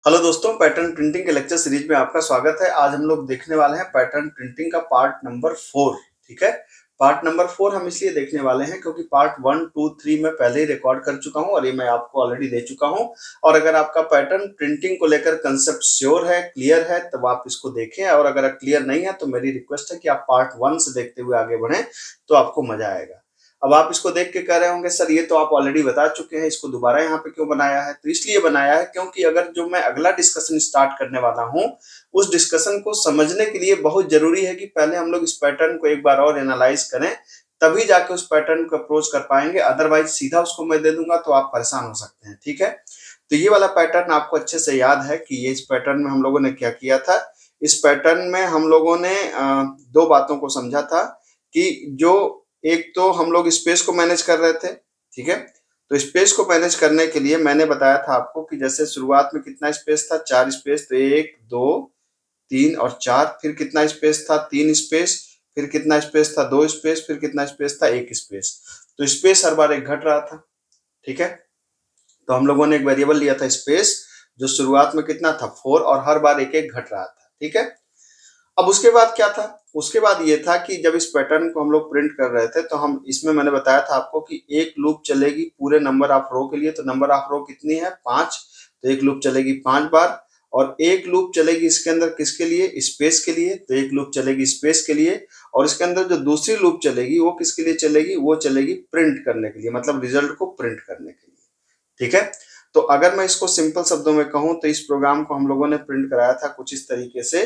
Hello दोस्तों, pattern printing के lecture series में आपका स्वागत है। आज हम लोग देखने वाले हैं पैटर्न प्रिंटिंग का पार्ट नंबर 4। ठीक है, पार्ट नंबर 4 हम इसलिए देखने वाले हैं क्योंकि पार्ट 1, 2, 3 मैं पहले ही रिकॉर्ड कर चुका हूं और ये मैं आपको ऑलरेडी दे चुका हूं। और अगर आपका पैटर्न प्रिंटिंग को लेकर कंसेप्ट श्योर है, क्लियर है, तब आप इसको देखें। और अगर क्लियर नहीं है तो मेरी रिक्वेस्ट है कि आप पार्ट 1 से देखते हुए आगे बढ़ें, तो आपको मजा आएगा। अब आप इसको देख के कह रहे होंगे सर ये तो आप ऑलरेडी बता चुके हैं, इसको दोबारा यहाँ पे क्यों बनाया है? तो इसलिए बनाया है क्योंकि अगर जो मैं अगला डिस्कशन स्टार्ट करने वाला हूँ उस डिस्कशन को समझने के लिए बहुत जरूरी है कि पहले हम लोग इस पैटर्न को एक बार और एनालाइज करें, तभी जाके उस पैटर्न को अप्रोच कर पाएंगे। अदरवाइज सीधा उसको मैं दे दूंगा तो आप परेशान हो सकते हैं। ठीक है, तो ये वाला पैटर्न आपको अच्छे से याद है कि ये इस पैटर्न में हम लोगों ने क्या किया था। इस पैटर्न में हम लोगों ने दो बातों को समझा था कि जो एक तो हम लोग स्पेस को मैनेज कर रहे थे। ठीक है, तो स्पेस को मैनेज करने के लिए मैंने बताया था आपको कि जैसे शुरुआत में कितना स्पेस था, 4 स्पेस, तो 1 2 3 और 4। फिर कितना स्पेस था, 3 स्पेस। फिर कितना स्पेस था, 2 स्पेस। फिर कितना स्पेस था, 1 स्पेस। तो स्पेस हर बार एक घट रहा था। ठीक है, तो हम लोगों ने एक वेरिएबल लिया था स्पेस, जो शुरुआत में कितना था, 4, और हर बार एक एक घट रहा था। ठीक है, अब उसके बाद क्या था? उसके बाद ये था कि जब इस पैटर्न को हम लोग प्रिंट कर रहे थे तो हम इसमें मैंने बताया था आपको कि एक लूप चलेगी पूरे नंबर ऑफ रो के लिए। तो नंबर ऑफ रो कितनी है, 5। तो एक लूप चलेगी 5 बार। और एक लूप चलेगी इसके अंदर किसके लिए, स्पेस के लिए। तो एक लूप चलेगी स्पेस के लिए। और इसके अंदर जो दूसरी लूप चलेगी वो किसके लिए चलेगी, वो चलेगी प्रिंट करने के लिए, मतलब रिजल्ट को प्रिंट करने के लिए। ठीक है, तो अगर मैं इसको सिंपल शब्दों में कहूं तो इस प्रोग्राम को हम लोगों ने प्रिंट कराया था कुछ इस तरीके से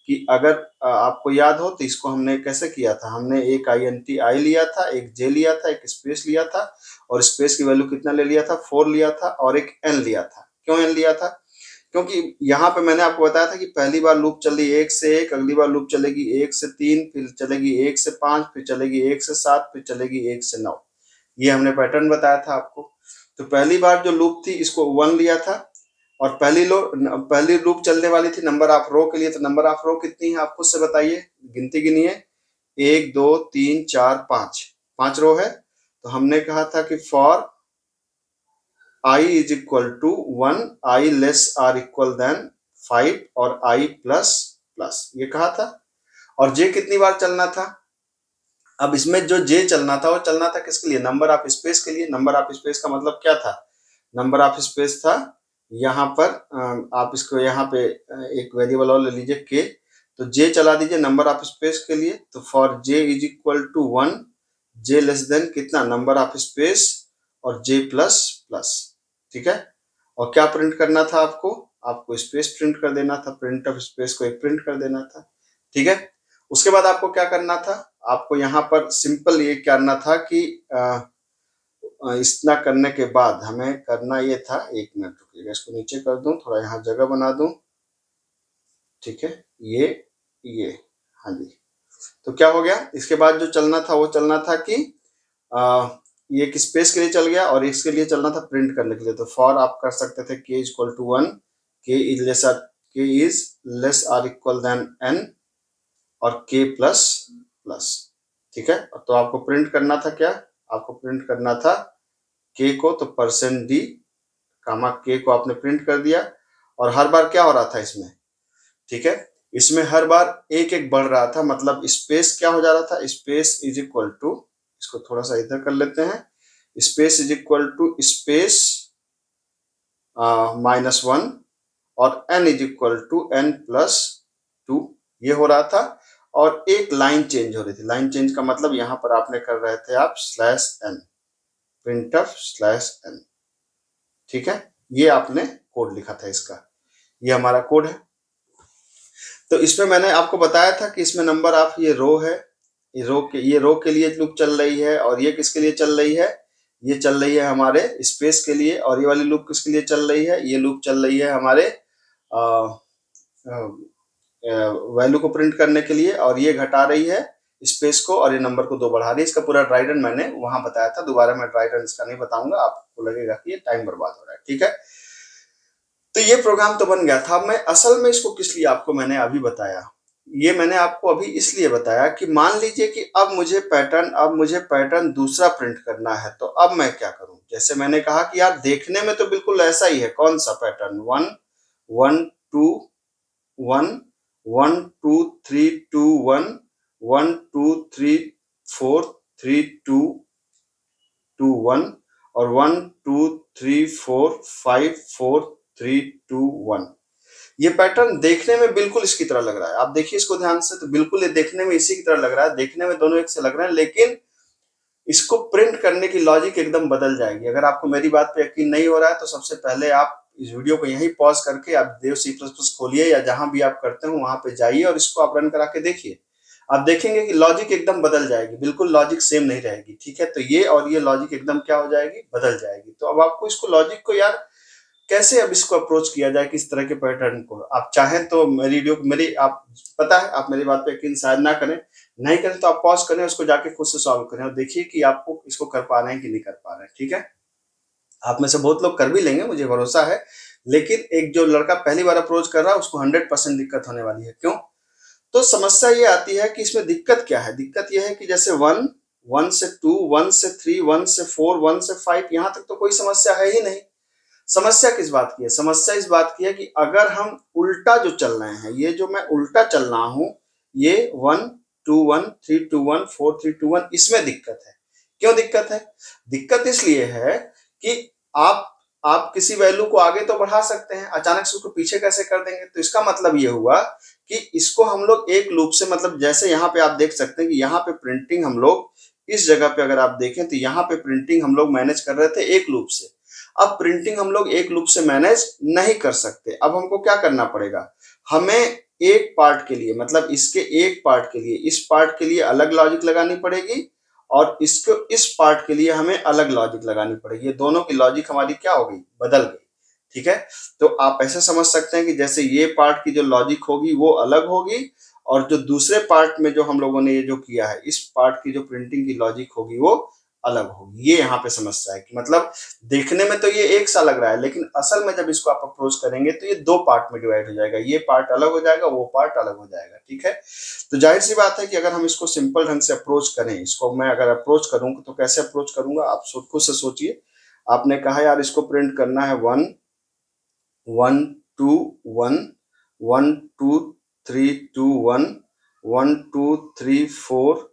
कि अगर आपको याद हो तो इसको हमने कैसे किया था। हमने एक आई लिया था, एक जे लिया था, एक स्पेस लिया था। और स्पेस की वैल्यू कितना ले लिया था, 4 लिया था। और एक एन लिया था। क्यों एन लिया था? क्योंकि यहाँ पे मैंने आपको बताया था कि पहली बार लूप चली 1 से 1, अगली बार लूप चलेगी 1 से 3, फिर चलेगी 1 से 5, फिर चलेगी 1 से 7, फिर चलेगी 1 से 9। ये हमने पैटर्न बताया था आपको। तो पहली बार जो लूप थी इसको 1 लिया था। और पहली लूप चलने वाली थी नंबर ऑफ रो के लिए। तो नंबर ऑफ रो कितनी है आप खुद से बताइए, गिनती गिनिए। 1 2 3 4 5, 5 रो है। तो हमने कहा था कि for i is equal to 1, i less or equal than 5 और i प्लस प्लस, ये कहा था। और j कितनी बार चलना था? अब इसमें जो j चलना था वो चलना था किसके लिए, नंबर ऑफ स्पेस के लिए। नंबर ऑफ स्पेस का मतलब क्या था, नंबर ऑफ स्पेस था यहाँ पर आप इसको यहाँ पे एक वेरिएबल और ले लीजिए k। तो j चला दीजिए नंबर ऑफ स्पेस के लिए। तो for j is equal to 1, j less than कितना, नंबर ऑफ स्पेस और j प्लस प्लस। ठीक है, और क्या प्रिंट करना था आपको, आपको स्पेस प्रिंट कर देना था। प्रिंट ऑफ स्पेस को एक प्रिंट कर देना था। ठीक है, उसके बाद आपको क्या करना था, आपको यहाँ पर सिंपल ये करना था कि इतना करने के बाद हमें करना ये था, एक मिनट रुकिएगा, इसको नीचे कर दूं, थोड़ा यहाँ जगह बना दूं। ठीक है, ये हाँ जी। तो क्या हो गया, इसके बाद जो चलना था वो चलना था कि ये एक स्पेस के लिए चल गया और इसके लिए चलना था प्रिंट करने के लिए। तो फॉर आप कर सकते थे k is equal to 1, k is less or equal than n और k प्लस प्लस। ठीक है, तो आपको प्रिंट करना था क्या, आपको प्रिंट करना था k को। तो %d कामा k को आपने प्रिंट कर दिया। और हर बार क्या हो रहा था इसमें, ठीक है, इसमें हर बार एक एक बढ़ रहा था। मतलब स्पेस क्या हो जा रहा था, स्पेस इज इक्वल टू, इसको थोड़ा सा इधर कर लेते हैं, space is equal to space -1 और n is equal to n plus 2, ये हो रहा था। और एक लाइन चेंज हो रही थी। लाइन चेंज का मतलब यहाँ पर आपने कर रहे थे आप /n, printf /n। ठीक है, ये आपने कोड लिखा था इसका, ये हमारा कोड है। तो इसमें मैंने आपको बताया था कि इसमें नंबर ऑफ ये रो है, ये रो के लिए लूप चल रही है। और ये किसके लिए चल रही है, ये चल रही है हमारे स्पेस के लिए। और ये वाली लूप किसके लिए चल रही है, ये लूप चल रही है हमारे वैल्यू को प्रिंट करने के लिए। और ये घटा रही है स्पेस को और ये नंबर को 2 बढ़ा रही है। इसका पूरा ड्राई रन मैंने वहां बताया था, दोबारा मैं ड्राई रन इसका नहीं बताऊंगा, आपको लगेगा कि ये टाइम बर्बाद हो रहा है। ठीक है, तो ये प्रोग्राम तो बन गया था। मैं असल में इसको किस लिए आपको मैंने अभी बताया, ये मैंने आपको अभी इसलिए बताया कि मान लीजिए कि अब मुझे पैटर्न दूसरा प्रिंट करना है। तो अब मैं क्या करूं, जैसे मैंने कहा कि यार देखने में तो बिल्कुल ऐसा ही है, कौन सा पैटर्न, 1 1 2 1 1 2 3 2 1 1 2 3 4 3 2 2 1 और 1 2 3 4 5 4 3 2 1। ये पैटर्न देखने में बिल्कुल इसकी तरह लग रहा है, आप देखिए इसको ध्यान से, तो बिल्कुल ये देखने में इसी की तरह लग रहा है, देखने में दोनों एक से लग रहे हैं, लेकिन इसको प्रिंट करने की लॉजिक एकदम बदल जाएगी। अगर आपको मेरी बात पे यकीन नहीं हो रहा है तो सबसे पहले आप इस वीडियो को यहीं पॉज करके आप देव C++ खोलिए या जहां भी आप करते हो वहां पे जाइए और इसको आप रन करा के देखिए। आप देखेंगे कि लॉजिक एकदम बदल जाएगी, बिल्कुल लॉजिक सेम नहीं रहेगी। ठीक है, तो ये और ये लॉजिक एकदम क्या हो जाएगी, बदल जाएगी। तो अब आपको इसको लॉजिक को यार कैसे अब इसको अप्रोच किया जाए, किस तरह के पैटर्न को आप चाहें तो मेरी वीडियो मेरी आप पता है आप मेरी बात पे यकीन शायद ना करें, नहीं करें तो आप पॉज करें, उसको जाके खुद से सॉल्व करें और देखिए कि आपको इसको कर पा रहे हैं कि नहीं कर पा रहे हैं। ठीक है, आप में से बहुत लोग कर भी लेंगे, मुझे भरोसा है, लेकिन एक जो लड़का पहली बार अप्रोच कर रहा है उसको 100% दिक्कत होने वाली है। क्यों? तो समस्या ये आती है कि इसमें दिक्कत क्या है, दिक्कत ये है कि जैसे 1 1 से 2 1 से 3 1 से 4 1 से 5 यहां तक तो कोई समस्या है ही नहीं। समस्या किस बात की है? समस्या इस बात की है कि अगर हम उल्टा जो चल रहे हैं, ये जो मैं उल्टा चल रहा हूं, ये 1 2 1 3 2 1 4 3 2 1, इसमें दिक्कत है। क्यों दिक्कत है? दिक्कत इसलिए है कि आप किसी वैल्यू को आगे तो बढ़ा सकते हैं, अचानक से उसको पीछे कैसे कर देंगे? तो इसका मतलब ये हुआ कि इसको हम लोग एक लूप से, मतलब जैसे यहाँ पे आप देख सकते हैं कि यहाँ पे प्रिंटिंग हम लोग इस जगह पे अगर आप देखें तो यहाँ पे प्रिंटिंग हम लोग मैनेज कर रहे थे एक लूप से। अब प्रिंटिंग हम लोग एक लूप से मैनेज नहीं कर सकते। अब हमको क्या करना पड़ेगा? हमें एक पार्ट के लिए, मतलब इसके एक पार्ट के लिए, इस पार्ट के लिए अलग लॉजिक लगानी पड़ेगी और इसको इस पार्ट के लिए हमें अलग लॉजिक लगानी पड़ेगी। ये दोनों की लॉजिक हमारी क्या हो गई, बदल गई। ठीक है, तो आप ऐसे समझ सकते हैं कि जैसे ये पार्ट की जो लॉजिक होगी वो अलग होगी और जो दूसरे पार्ट में जो हम लोगों ने ये जो किया है, इस पार्ट की जो प्रिंटिंग की लॉजिक होगी वो अलग होगी। ये यहाँ पे समस्या है कि मतलब देखने में तो ये एक सा लग रहा है, लेकिन असल में जब इसको आप अप्रोच करेंगे तो ये दो पार्ट में डिवाइड हो जाएगा, ये पार्ट अलग हो जाएगा, वो पार्ट अलग हो जाएगा। ठीक है, तो जाहिर सी बात है कि अगर हम इसको सिंपल ढंग से अप्रोच करें, इसको मैं अगर अप्रोच करूंगा तो कैसे अप्रोच करूंगा, आप खुद से सोचिए। आपने कहा यार इसको प्रिंट करना है 1 1 2 1 1 2 3 2 1 1 2 3 4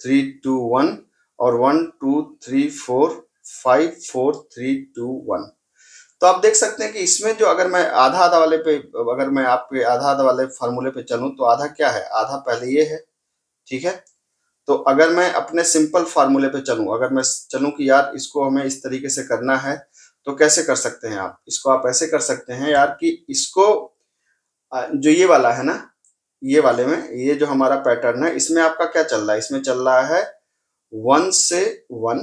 3 2 1 और 1 2 3 4 5 4 3 2 1। तो आप देख सकते हैं कि इसमें जो अगर मैं आधा आधा वाले पे, अगर मैं आपके आधा आधा वाले फार्मूले पे चलूं तो आधा क्या है, आधा पहले ये है। ठीक है, तो अगर मैं अपने सिंपल फार्मूले पे चलूं, अगर मैं चलूं कि यार इसको हमें इस तरीके से करना है तो कैसे कर सकते हैं आप इसको? आप ऐसे कर सकते हैं यार कि इसको जो ये वाला है ना, ये वाले में ये जो हमारा पैटर्न है इसमें आपका क्या चल रहा है, इसमें चल रहा है 1 से 1।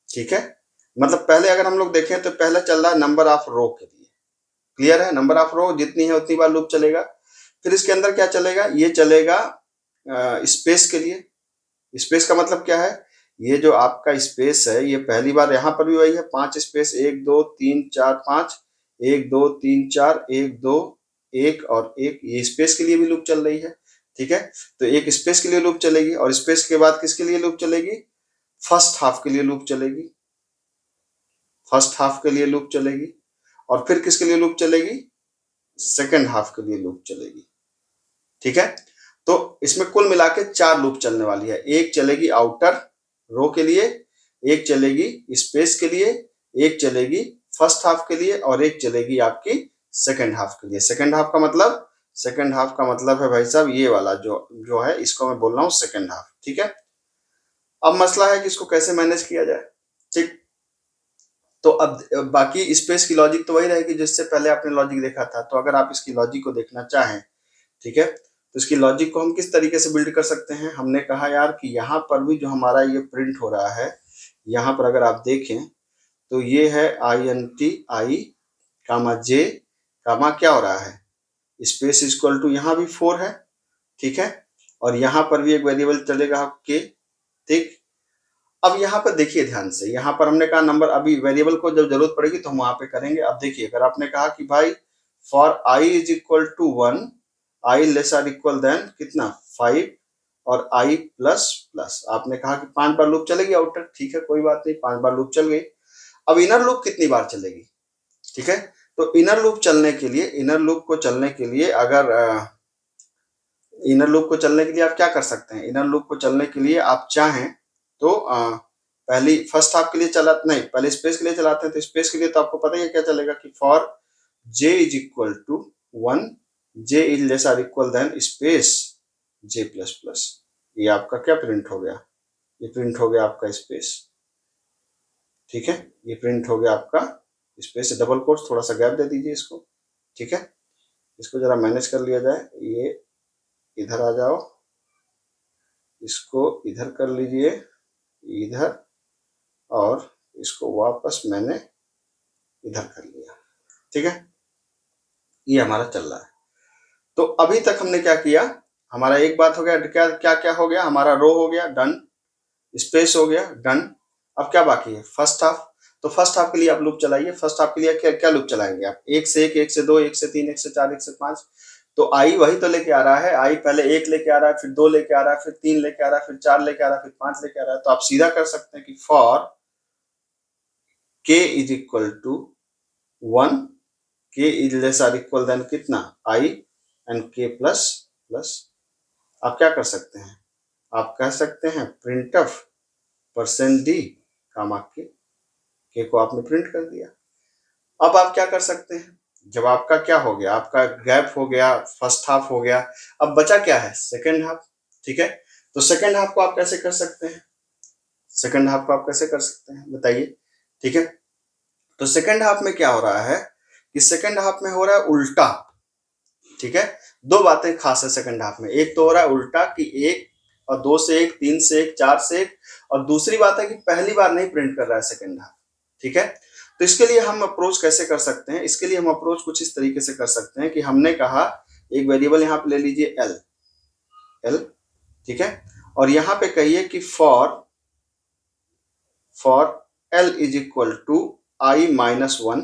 ठीक है, मतलब पहले अगर हम लोग देखें तो पहले चल रहा है नंबर ऑफ रो के लिए। क्लियर है, नंबर ऑफ रो जितनी है उतनी बार लूप चलेगा। फिर इसके अंदर क्या चलेगा, ये चलेगा स्पेस के लिए। स्पेस का मतलब क्या है, ये जो आपका स्पेस है ये पहली बार यहाँ पर भी वही है, 5 स्पेस 1 2 3 4 5 1 2 3 4 1 2 1 और 1, ये स्पेस के लिए भी लूप चल रही है। ठीक है, तो एक स्पेस के लिए लूप चलेगी और स्पेस के बाद किसके लिए लूप चलेगी, फर्स्ट हाफ के लिए लूप चलेगी, फर्स्ट हाफ के लिए लूप चलेगी और फिर किसके लिए लूप चलेगी, सेकेंड हाफ के लिए लूप चलेगी। ठीक है, तो इसमें कुल मिला के 4 लूप चलने वाली है। एक चलेगी आउटर रो के लिए, एक चलेगी स्पेस के लिए, एक चलेगी फर्स्ट हाफ के लिए और एक चलेगी आपकी सेकेंड हाफ के लिए। सेकेंड हाफ का मतलब, सेकेंड हाफ का मतलब है भाई साहब ये वाला जो है, इसको मैं बोल रहा हूँ सेकेंड हाफ। ठीक है, अब मसला है कि इसको कैसे मैनेज किया जाए। ठीक, तो अब बाकी स्पेस की लॉजिक तो वही रहेगी जिससे पहले आपने लॉजिक देखा था। तो अगर आप इसकी लॉजिक को देखना चाहें, ठीक है, तो इसकी लॉजिक को हम किस तरीके से बिल्ड कर सकते हैं? हमने कहा यार कि यहाँ पर भी जो हमारा ये प्रिंट हो रहा है, यहाँ पर अगर आप देखें तो ये है INT I कामा J कामा क्या हो रहा है, स्पेस इक्वल टू यहाँ भी 4 है। ठीक है, और यहाँ पर भी एक वेरिएबल चलेगा K। ठीक, अब यहाँ पर देखिए ध्यान से, यहाँ पर हमने कहा नंबर, अभी वेरिएबल को जब जरूरत पड़ेगी तो हम वहां पे करेंगे। अब देखिए अगर आपने कहा कि भाई for I is equal to 1, I less or equal than कितना 5 और I प्लस प्लस, आपने कहा कि 5 बार लूप चलेगी आउटर। ठीक है, कोई बात नहीं, 5 बार लूप चल गई। अब इनर लूप कितनी बार चलेगी? ठीक है, तो इनर लूप चलने के लिए, इनर लूप को चलने के लिए अगर इनर लूप को चलने के लिए आप क्या कर सकते हैं, इनर लूप को चलने के लिए आप चाहें तो पहली फर्स्ट हाफ के लिए चला नहीं, पहले स्पेस के लिए चलाते हैं, तो स्पेस के लिए तो आपको पता ही है क्या चलेगा कि for j is equal to 1, j is less or equal than space j plus plus. ये आपका क्या प्रिंट हो गया, ये प्रिंट हो गया आपका स्पेस, ठीक है, ये प्रिंट हो गया आपका स्पेस। डबल कोट्स, थोड़ा सा गैप दे दीजिए इसको, ठीक है, इसको जरा मैनेज कर लिया जाए। ये इधर आ जाओ, इसको इधर कर लीजिए, इधर, और इसको वापस मैंने इधर कर लिया, ठीक है, ये हमारा चल रहा है। तो अभी तक हमने क्या किया, हमारा एक बात हो गया, क्या क्या क्या हो गया, हमारा रो हो गया डन, स्पेस हो गया डन। अब क्या बाकी है, फर्स्ट हाफ। तो फर्स्ट हाफ के लिए आप लूप चलाइए। फर्स्ट हाफ के लिए क्या क्या लूप चलाएंगे आप, 1 से 1, 1 से 2, 1 से 3, 1 से 4, 1 से 5। तो आई वही तो लेके आ रहा है, आई पहले 1 लेके आ रहा है, फिर 2 लेके आ रहा है, फिर 3 लेके आ रहा है, फिर 4 लेके आ रहा है, फिर 5 लेके आ रहा है। तो आप सीधा कर सकते हैं कि for k is equal to 1, k is less or equal than कितना, i and k plus plus. आप क्या कर सकते हैं, आप कह सकते हैं प्रिंट ऑफ %d कामा के को आपने प्रिंट कर दिया। अब आप क्या कर सकते हैं, जब आपका क्या हो गया, आपका गैप हो गया, फर्स्ट हाफ हो गया, अब बचा क्या है, सेकेंड हाफ, ठीक है। तो सेकेंड हाफ को आप कैसे कर सकते हैं, सेकेंड हाफ को आप कैसे कर सकते हैं बताइए, ठीक है। तो सेकेंड हाफ में क्या हो रहा है कि सेकेंड हाफ में हो रहा है उल्टा, ठीक है। दो बातें खास है सेकेंड हाफ में, एक तो हो रहा है उल्टा कि 1 और 2 से 1, 3 से 1, 4 से 1, और दूसरी बात है कि पहली बार नहीं प्रिंट कर रहा है सेकेंड हाफ, ठीक है। तो इसके लिए हम अप्रोच कैसे कर सकते हैं, इसके लिए हम अप्रोच कुछ इस तरीके से कर सकते हैं कि हमने कहा एक वेरिएबल यहाँ पे ले लीजिए एल, ठीक है, और यहाँ पे कहिए कि for L is equal to i minus 1,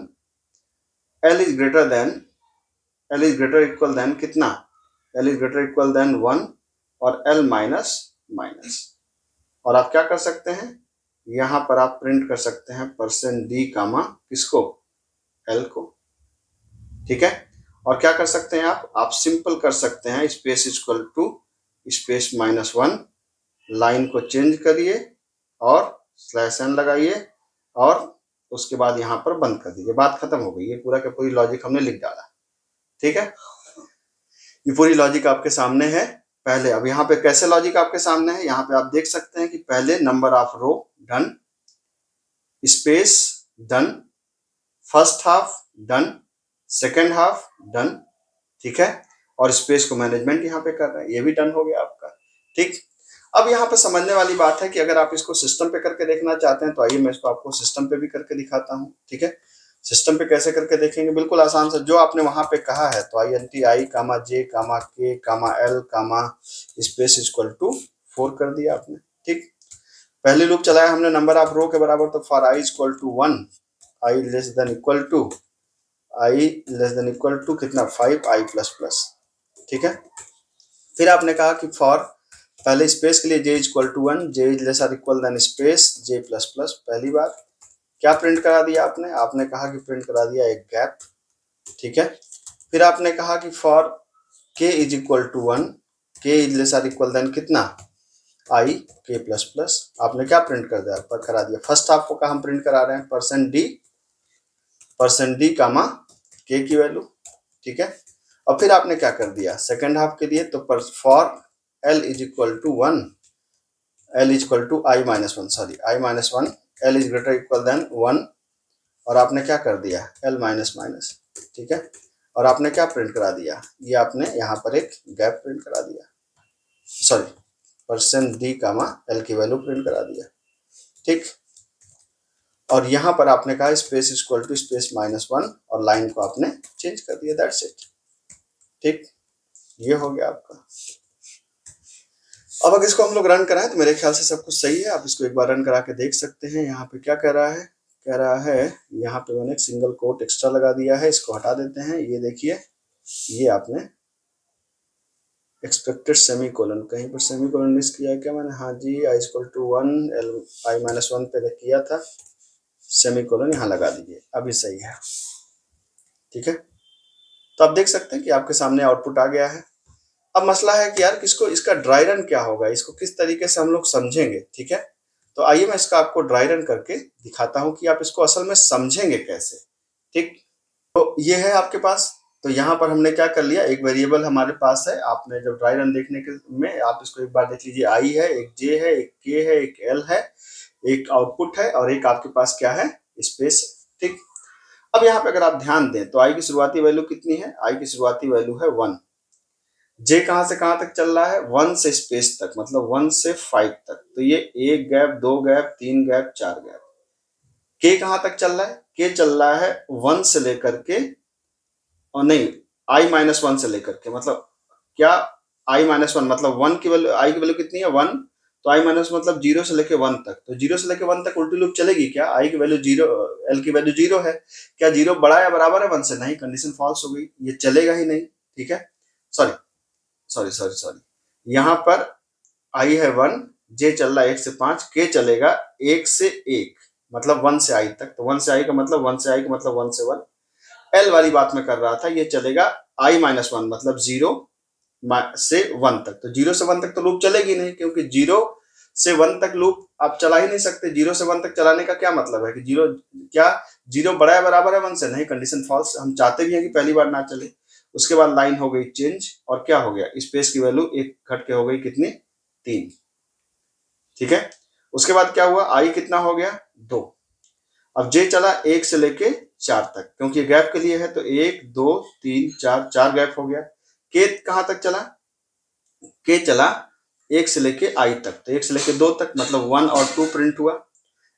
L is greater equal than कितना, L is greater equal than 1 और एल माइनस माइनस। और आप क्या कर सकते हैं, यहां पर आप प्रिंट कर सकते हैं %d कामा किसको, एल को, ठीक है। और क्या कर सकते हैं आप सिंपल कर सकते हैं space equal to space -1, line को चेंज करिए और /n लगाइए और उसके बाद यहां पर बंद कर दीजिए, बात खत्म हो गई। ये पूरा का पूरी लॉजिक हमने लिख डाला, ठीक है, ये पूरी लॉजिक आपके सामने है। पहले अब यहाँ पे कैसे लॉजिक आपके सामने है, यहाँ पे आप देख सकते हैं कि पहले number of row done, space done, first half done, second half done, ठीक है, और स्पेस को मैनेजमेंट यहाँ पे कर रहे हैं, ये भी डन हो गया आपका, ठीक। अब यहाँ पे समझने वाली बात है कि अगर आप इसको सिस्टम पे करके देखना चाहते हैं तो आइए मैं इसको आपको सिस्टम पे भी करके दिखाता हूँ, ठीक है। सिस्टम पे कैसे करके देखेंगे, बिल्कुल आसान से जो आपने वहां पे कहा है, तो i comma j comma k comma l comma space equal to 4 कर दिया आपने, ठीक। पहले लूप चलाया हमने नंबर ऑफ रो के बराबर, तो for i equal to 1, i less than equal to कितना 5 i प्लस प्लस, ठीक है। फिर आपने कहा कि फॉर पहले स्पेस के लिए j equal to 1, j is less or equal than space j plus plus. पहली बार क्या प्रिंट करा दिया आपने कहा कि प्रिंट करा दिया एक गैप, ठीक है। फिर आपने कहा कि for k is equal to 1, k is less or equal than कितना i k प्लस प्लस। आपने क्या प्रिंट कर दिया, पर करा दिया फर्स्ट हाफ को, हम प्रिंट करा रहे हैं %d कामा k की वैल्यू, ठीक है। और फिर आपने क्या कर दिया सेकेंड हाफ के लिए, तो for l is equal to 1, l is equal to i minus 1, l is greater equal than 1, और आपने क्या कर दिया l माइनस माइनस, ठीक है। और आपने क्या प्रिंट करा दिया, ये आपने यहाँ पर एक गैप प्रिंट करा दिया, %d कामा l की वैल्यू प्रिंट करा दिया, ठीक। और यहाँ पर आपने कहा स्पेस इक्वल टू स्पेस -1 और लाइन को आपने चेंज कर दिया, दैट्स इट, ठीक। ये हो गया आपका। अब अगर इसको हम लोग रन कराएं तो मेरे ख्याल से सब कुछ सही है, आप इसको एक बार रन करा के देख सकते हैं। यहाँ पे क्या कह रहा है यहाँ पे मैंने एक सिंगल कोट एक्स्ट्रा लगा दिया है, इसको हटा देते हैं। ये देखिए, ये आपने एक्सपेक्टेड सेमीकोलन, कहीं पर सेमीकोलन मिस किया क्या मैंने, हाँ जी, i equal to 1, l i -1 पहले किया था, सेमीकोलन यहाँ लगा दीजिए, अभी सही है, ठीक है, तो आप देख सकते हैं कि आपके सामने आउटपुट आ गया है। अब मसला है कि यार किसको इसका ड्राई रन क्या होगा, इसको किस तरीके से हम लोग समझेंगे। ठीक है, तो आइए मैं इसका आपको ड्राई रन करके दिखाता हूं कि आप इसको असल में समझेंगे कैसे। ठीक, तो ये है आपके पास। तो यहाँ पर हमने क्या कर लिया, एक वेरिएबल हमारे पास है। आपने जब ड्राई रन देखने के में आप इसको एक बार देख लीजिए, आई है, एक जे है, एक के है, एक एल है, एक आउटपुट है और एक आपके पास क्या है, स्पेस। ठीक, अब यहाँ पे अगर आप ध्यान दें तो आई की शुरुआती वैल्यू कितनी है, आई की शुरुआती वैल्यू है 1। जे कहां से कहां तक चल रहा है, 1 से स्पेस तक, मतलब 1 से 5 तक। तो ये 1 गैप, 2 गैप, 3 गैप, 4 गैप। के कहां तक चल रहा है, के चल रहा है 1 से लेकर के, और नहीं, आई माइनस 1 से लेकर के, मतलब क्या, आई माइनस 1 मतलब 1 की वैल्यू, आई की वैल्यू कितनी है 1, तो आई माइनस मतलब 0 से लेकर 1 तक। तो 0 से लेकर 1 तक उल्टी लूप चलेगी क्या, आई की वैल्यू 0, एल की वैल्यू 0 है, क्या 0 बड़ा या बराबर है 1 से, नहीं, कंडीशन फॉल्स हो गई, ये चलेगा ही नहीं। ठीक है, सॉरी सॉरी सॉरी सॉरी, यहाँ पर आई है 1, जे चल रहा है 1 से 5, के चलेगा 1 से 1 मतलब 1 से आई तक। तो 1 से आई का मतलब 1 से आई का मतलब 1 से 1। एल वाली बात में कर रहा था, ये चलेगा आई माइनस 1 मतलब 0 से 1 तक। तो 0 से 1 तक तो लूप चलेगी नहीं, क्योंकि 0 से 1 तक लूप आप चला ही नहीं सकते। 0 से 1 तक चलाने का क्या मतलब है कि 0 क्या, 0 बड़ा है बराबर है 1 से, नहीं, कंडीशन फॉल्स। हम चाहते भी हैं कि पहली बार ना चले। उसके बाद लाइन हो गई चेंज और क्या हो गया, स्पेस की वैल्यू एक घट के हो गई कितनी, 3। ठीक है, उसके बाद क्या हुआ, आई कितना हो गया 2। अब जे चला 1 से लेके 4 तक, क्योंकि ये गैप के लिए है, तो 1 2 3 4, 4 गैप हो गया। के कहां तक चला, के चला 1 से लेके आई तक, तो 1 से लेके 2 तक, मतलब 1 और 2 प्रिंट हुआ।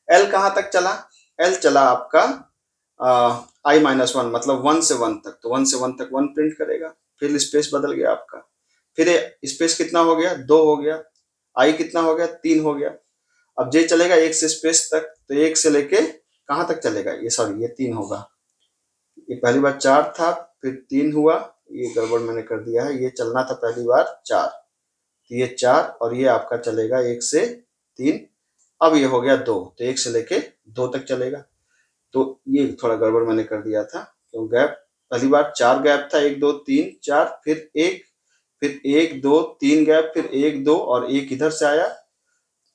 एल कहां तक चला, एल चला आपका आई माइनस 1 मतलब 1 से 1 तक, तो 1 से 1 तक 1 प्रिंट करेगा। फिर स्पेस बदल गया आपका, फिर स्पेस कितना हो गया 2 हो गया, आई कितना हो गया 3 हो गया। अब जे चलेगा 1 से स्पेस तक, तो 1 से लेके कहां तक चलेगा, ये सॉरी ये 3 होगा, ये पहली बार 4 था फिर 3 हुआ, ये गड़बड़ मैंने कर दिया है, ये चलना था पहली बार 4, तो ये 4 और ये आपका चलेगा 1 से 3। अब ये हो गया 2, तो 1 से लेके 2 तक चलेगा। तो ये थोड़ा गड़बड़ मैंने कर दिया था, तो गैप पहली बार 4 गैप था, 1 2 3 4, फिर 1, फिर 1 2 3 गैप, फिर 1 2 और 1 इधर से आया,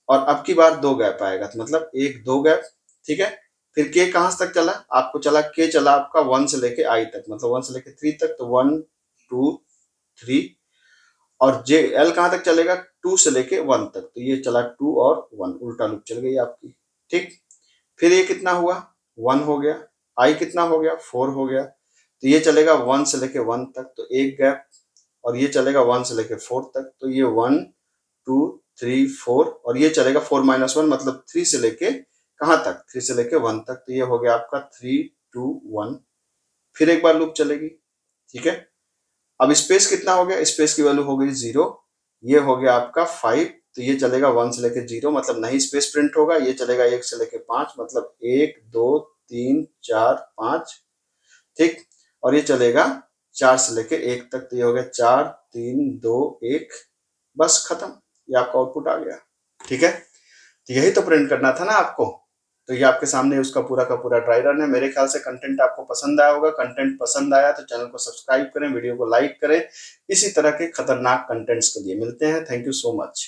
और अब की बार 2 गैप आएगा, तो मतलब 1 2 गैप। ठीक है, फिर के कहां तक चला, आपको चला के चला आपका 1 से लेके आई तक, मतलब 1 से लेके 3 तक, तो 1 2 3। और जे एल कहां तक चलेगा, 2 से लेके 1 तक, तो ये चला 2 और 1, उल्टा लूप चल गई आपकी। ठीक, फिर ये कितना हुआ 1 हो गया, आई कितना हो गया 4 हो गया, तो ये चलेगा 1 से लेके 1 तक, तो एक गैप, और ये चलेगा 1 से लेके 4 तक, तो ये 1 2 3 4, और ये चलेगा 4 माइनस 1 मतलब 3 से लेके कहां तक, 3 से लेके 1 तक, तो ये हो गया आपका 3 2 1। फिर एक बार लूप चलेगी। ठीक है, अब स्पेस कितना हो गया, स्पेस की वैल्यू हो गई 0, ये हो गया आपका 5, तो ये चलेगा 1 से लेके 0 मतलब नहीं स्पेस प्रिंट होगा, ये चलेगा 1 से लेके 5 मतलब 1 2 3 4 5। ठीक, और ये चलेगा 4 से लेके 1 तक, तो ये हो गया 4 3 2 1, बस खत्म, ये आपका आउटपुट आ गया। ठीक है, तो यही तो प्रिंट करना था ना आपको। तो ये आपके सामने उसका पूरा का पूरा ड्राई रन है। मेरे ख्याल से कंटेंट आपको पसंद आया होगा। कंटेंट पसंद आया तो चैनल को सब्सक्राइब करें, वीडियो को लाइक करें। इसी तरह के खतरनाक कंटेंट्स के लिए मिलते हैं। Thank you so much.